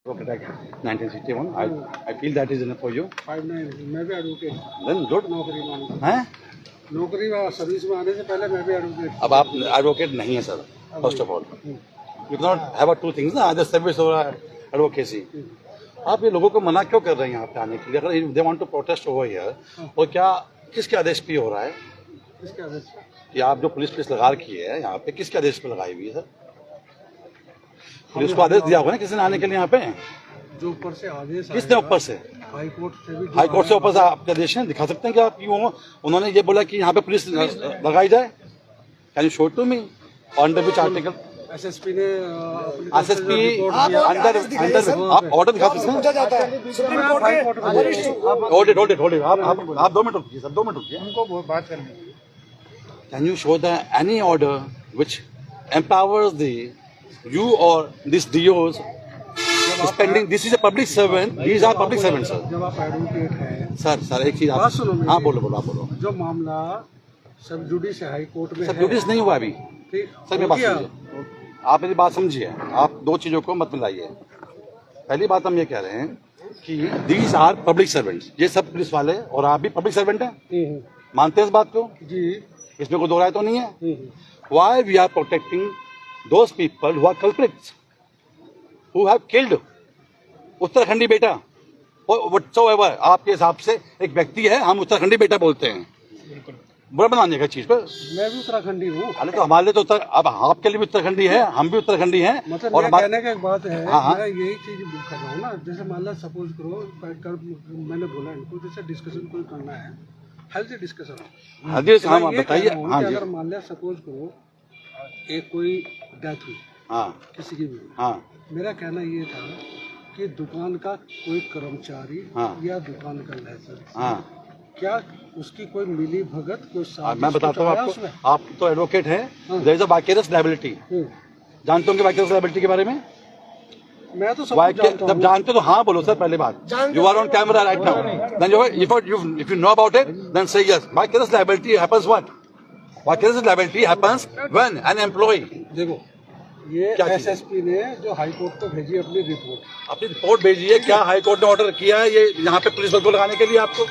1961. I feel that is enough for you. 59 मैं भी advocate Then good. नौकरी में आने हैं? नौकरी व सर्विस में आने से पहले मैं भी एडवोकेट अब आप एडवोकेट नहीं है sir. First of all, you cannot have two things ना, either service or advocacy. आप ये लोगों को मना क्यों कर रहे हैं यहाँ पे आने के लिए? अगर they want to protest over here, और क्या किसके आदेश पे हो रहा है? इसके आदेश कि आप जो पुलिस लगा रखी है यहाँ पे, किसके आदेश पे लगाई हुई है सर? पुलिस को आदेश दिया होगा ना किसी ने आने के लिए यहाँ पे? जो ऊपर से आदेश किसने ऊपर से? हाई कोर्ट से भी हाई कोर्ट से ऊपर से आपके आदेश हैं? दिखा सकते हैं कि आप क्यों? उन्होंने ये बोला कि यहाँ पे पुलिस लगाई जाए. Can you show to me under which article? SSP ने एसएसपी अंडर आप ऑर्डर दिखा सकते हैं? होल्ड इट आप 2 मिनट रुकिए सर, 2 मिनट रुकिए. उनको बात करनी. Can you show the any order which empowers you or this DOs spending? This is a public servant. These are public servants, sir. जब आप एडवोकेट हैं सर एक चीज आप हाँ बोलो आप बोलो. जो मामला सब जुडिस हाई कोर्ट में सर जुडिस नहीं हुआ अभी. सर मेरी बात समझिए, आप मेरी बात समझिए. आप दो चीजों को मत मिलाइए. पहली बात हम ये कह रहे हैं कि दीज आर पब्लिक सर्वेंट्स. ये सब पुलिस वाले और आप भी पब्लिक सर्वेंट हैं. मानते हैं इस बात को? जी. इसमें कोई दो राय तो नहीं है. Why we are protecting those people who are culprits, who have killed Uttarakhandi बेटा whatsoever? आपके हिसाब से एक व्यक्ति है, हम उत्तराखंडी बेटा बोलते हैं. बुरा बनाने का चीज पर मैं भी उत्तराखंडी हूँ. अरे तो हमारे लिए तो अब आपके लिए भी उत्तराखंडी है, हम भी उत्तराखंडी हैं. मतलब और कहने का एक बात है, हाँ. मैं यही चीज कर रहा हूँ ना. जैसे मान लो सपोज करो मैंने बोला इनको जैसे डिस्कशन कोई करना है, हेल्थी डिस्कशन. हाँ बताइए. हाँ जी. अगर मान लिया सपोज करो एक कोई डेथ हुई, हाँ किसी की भी, हाँ, मेरा कहना ये था कि दुकान का कोई कर्मचारी हाँ, या दुकान का लाइसेंस, हाँ, क्या उसकी कोई मिली भगत कोई साजिश? मैं बताता हूँ आपको. आप तो एडवोकेट हैं. There is a vicarious liability. जानते होंगे वाइकेरियस लायबिलिटी के बारे में? मैं तो सब जब जानते तो हाँ बोलो सर. पहले बात, you are on camera right now. Then if you know about it, then say yes. Vicarious liability happens what? Vicarious liability happens when an employee. देखो ये एसएसपी ने जो हाई कोर्ट को भेजी अपनी रिपोर्ट भेजी है. क्या हाई कोर्ट ने ऑर्डर किया है ये यहाँ पे पुलिस बल को लगाने के लिए? आपको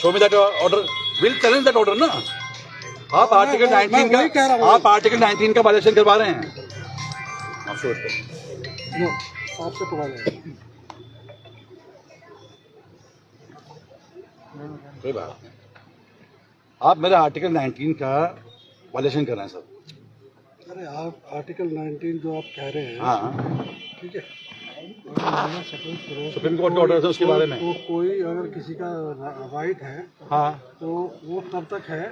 show me that order. Will challenge that order ना. आप आर्टिकल 19 का वायलेशन करवा रहे हैं. आपसे कोई बात नहीं. आप मेरे आर्टिकल 19 का वायलेशन कर रहे हैं सर. अरे आप आर्टिकल 19 जो आप कह रहे हैं, हाँ ठीक है, सुप्रीम कोर्ट का ऑर्डर है उसके बारे में. तो कोई अगर किसी का राइट है, हाँ, तो वो तब तक है.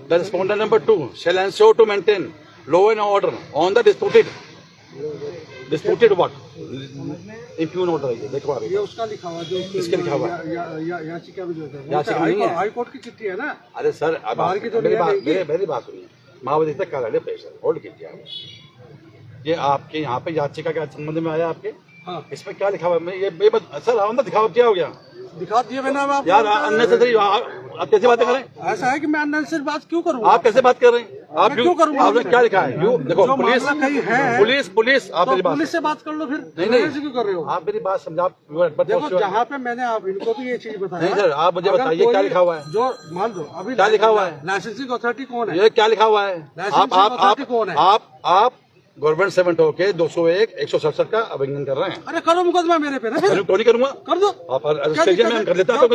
The respondent number 2 shall ensure to maintain law and order on the disputed what? Impugn order है ये. देखो ये उसका लिखा हुआ जो किसके लिखा हुआ? याचिका में जो है, याचिका नहीं है. हाई कोर्ट की चिट्ठी है ना. अरे सर बाहर की तो मेरी बात सुनिए. माओवादी तक का प्रेशर होल्ड कीजिए आप. ये आपके यहाँ पे याचिका के संबंध में आया आपके? हाँ. इसमें क्या लिखा हुआ है? ये सर अंदर दिखाओ. क्या हो गया? दिखा दिए मैंने. आप यार अननेसेसरी आप कैसे बातें कर रहे हैं? ऐसा है कि मैं अननेसेसरी बात क्यों करूँ? आप कैसे बात कर रहे हैं? आप क्यों करूँगा? आपने क्या लिखा है? यू देखो पुलिस आप मेरी बात पुलिस से बात कर लो फिर. नहीं क्यों कर रहे हो? आप मेरी बात समझा. देखो जहाँ पे मैंने आप इनको भी ये चीज बताया. नहीं सर आप मुझे बताइए क्या लिखा हुआ है? जो मान लो अभी क्या लिखा हुआ है? लाइसेंसिंग अथॉरिटी कौन है? ये क्या लिखा हुआ है? आप गवर्नमेंट सर्वेंट होके 201 167 का उल्लंघन कर रहे हैं. अरे करो मुकदमा मेरे पे ना. तो नहीं करूंगा. कर दो. आप रजिस्ट्रेशन में कर देता तो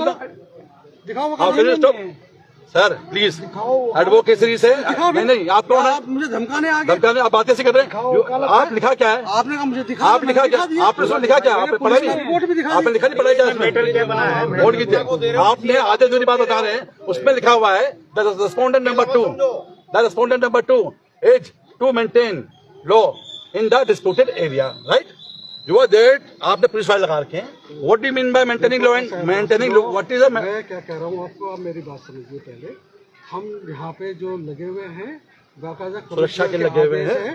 दिखाओ. सर प्लीज एडवोकेसी से नहीं. आप कौन है? आप मुझे धमकाने आ गए. आप बातें से कर रहे हैं. आप लिखा क्या है? आपने कहा मुझे दिखा. आप लिखा क्या? आपने लिखा क्या? आपने पढ़ा नहीं? आपने लिखा नहीं? पढ़ा क्या? वोट कीजिए. आपने आधे जो बात बता रहे हैं उसमें लिखा हुआ है the respondent number 2 is to maintain law in the disputed area, right? You are there. आपने पुलिस वाले लगा रखे हैं. What do you mean by maintaining law and maintaining law? What is a मैं क्या कह रहा हूँ आपको? आप मेरी बात समझिए पहले. हम यहाँ पे जो लगे हुए हैं बाकायदा सुरक्षा के लगे हुए हैं.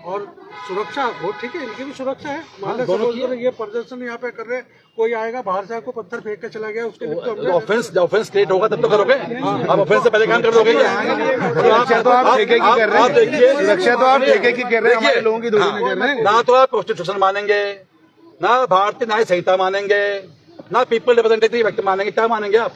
और सुरक्षा वो ठीक है, इनकी भी सुरक्षा है। मान लो दोनों सपोज की करो ये प्रदर्शन यहाँ पे कर रहे, कोई आएगा बाहर से आपको पत्थर फेंक के चला गया, उसके लिए तो हमने- ऑफेंस क्रिएट होगा तब तो करोगे। आप ऑफेंस से पहले काम कर दोगे। सुरक्षा तो आप ठेके की कर रहे हैं। देखिए, सुरक्षा तो आप ठेके की कर रहे हैं, हमारे लोगों की थोड़ी हाँ, नहीं कर रहे हैं। ना तो आप कॉन्स्टिट्यूशन मानेंगे, ना भारतीय न्याय संहिता मानेंगे, ना पीपल रिप्रेजेंटेटिव एक्ट मानेंगे। क्या मानेंगे आप?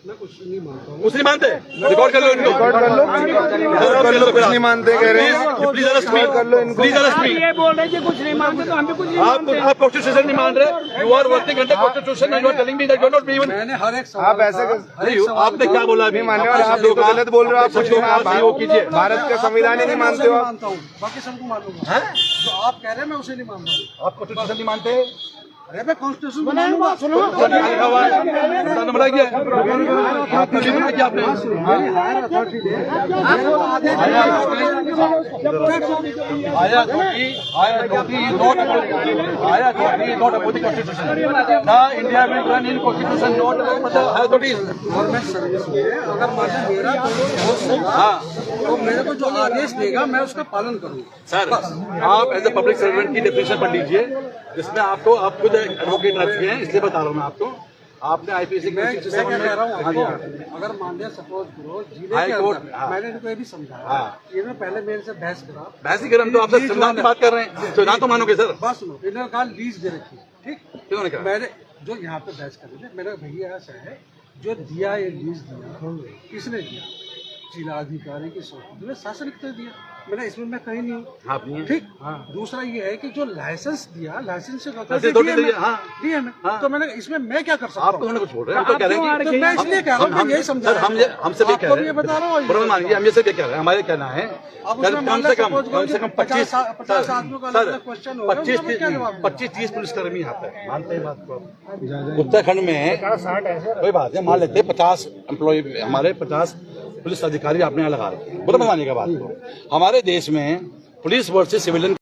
मैं कुछ नहीं मानता हूँ। कुछ नहीं मानते? रिकॉर्ड कर लो इनको। रिकॉर्ड कर लो, कुछ नहीं मानते कह रहे हैं। प्लीज अरेस्ट मी, कर लो इनको। प्लीज अरेस्ट मी। ये बोल रहे हैं कि कुछ नहीं मानते तो हम भी कुछ नहीं मानते। आप कॉन्स्टिट्यूशन नहीं मान रहे। You are working under constitution and you are telling me that you are not even. मैंने हर एक आप सवाल ऐसे का- नहीं, आपने क्या बोला अभी? नहीं मानने वाले आप लोग गलत बोल रहे हो। आप कुछ नहीं आप कीजिए। भारत का संविधान ही नहीं मानते हो आप। मानता हूँ, बाकी सबको मानूंगा। हैं? जो आप कह रहे हैं मैं उसे नहीं मानता हूँ। आप कॉन्स्टिट्यूशन नहीं मानते? अरे मैं कॉन्स्टिट्यूशन को मानूंगा। क्या लिखा हुआ है? आपने बनाया क्या? आपने भी बनाया क्या आपने? मेरी हायर अथॉरिटी ने Higher authority is not about the constitution. The India will run in constitution, not about the higher authorities. Government service में अगर मान लो मेरा कोई बॉस होगा हाँ तो मेरे को जो आदेश देगा मैं उसका पालन करूंगा। सर, आप एज ए पब्लिक सर्वेंट की डेफिनेशन पढ़ लीजिए, जिसमें आपको आप खुद एडवोकेट रखे हैं, इसलिए बता रहा हूँ मैं आपको। आपने आईपीसी मैं क्या कह रहा हूँ आपको, अगर मान लिया सपोज करो जिले हाई के कोर्ट, अंदर हाँ। मैंने इनको ये भी समझाया, हाँ। इन्होंने पहले मेरे से बहस करा। वैसे ही हम तो आपसे संविधान की बात कर रहे हैं, संविधान तो मानोगे सर? बात सुनो, इन्होंने कहा लीज दे रखी है, ठीक। किन्होंने कहा? मैंने जो यहाँ पे बहस कर रहे थे, मेरा भैया ऐसा है जो दिया ये लीज दिया, किसने दिया? जिला अधिकारी की सोच शासन ने दिया। मैंने इसमें मैं कहीं नहीं हूँ, आप नहीं हैं? ठीक। हाँ। दूसरा ये है कि जो लाइसेंस दिया, लाइसेंस से लाइसेंस थोड़ी दिया, हाँ। दिया मैं, हाँ। तो मैंने इसमें मैं क्या कर सकता आप हूँ? तो उन्होंने कुछ बोल रहे हैं, हम तो कह रहे हैं तो मैं इसलिए कह रहा हूँ, मैं यही समझा सर, हमसे भी कह आपको रहे भी ये बता रहा हैं, हूँ। बुरा मानिए, हम ये सब कह रहे हैं, हमारे कहना है अब उसमें कम मान से लो कम suppose करो कि 25 50 आदमियों का अलग-अलग question होगा, उसका मैं क्या जवाब दूंगा? 25-30 पुलिसकर्मी यहाँ पे मानते हैं बात को। उत्तराखंड में कोई बात नहीं, मान लेते हैं 50 एम्प्लॉय, हमारे 50 पुलिस अधिकारी आपने यहाँ लगा रखे हैं, बुरा मानिएगा बात को। हमारे देश में पुलिस वर्सेस सिविलियन